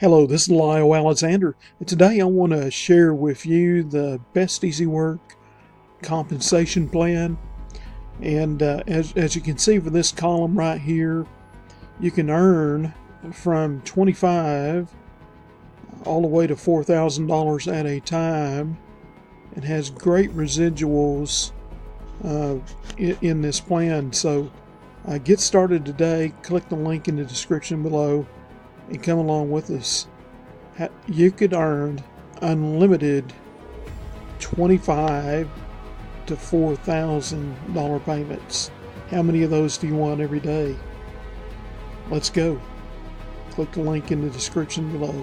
Hello, this is Lyle Alexander, and today I want to share with you the BestEasyWork compensation plan. And as you can see for this column right here, you can earn from $25 all the way to $4,000 at a time. It has great residuals in this plan. So get started today. Click the link in the description below and come along with us. You could earn unlimited $25 to $4,000 payments. How many of those do you want every day? Let's go. Click the link in the description below.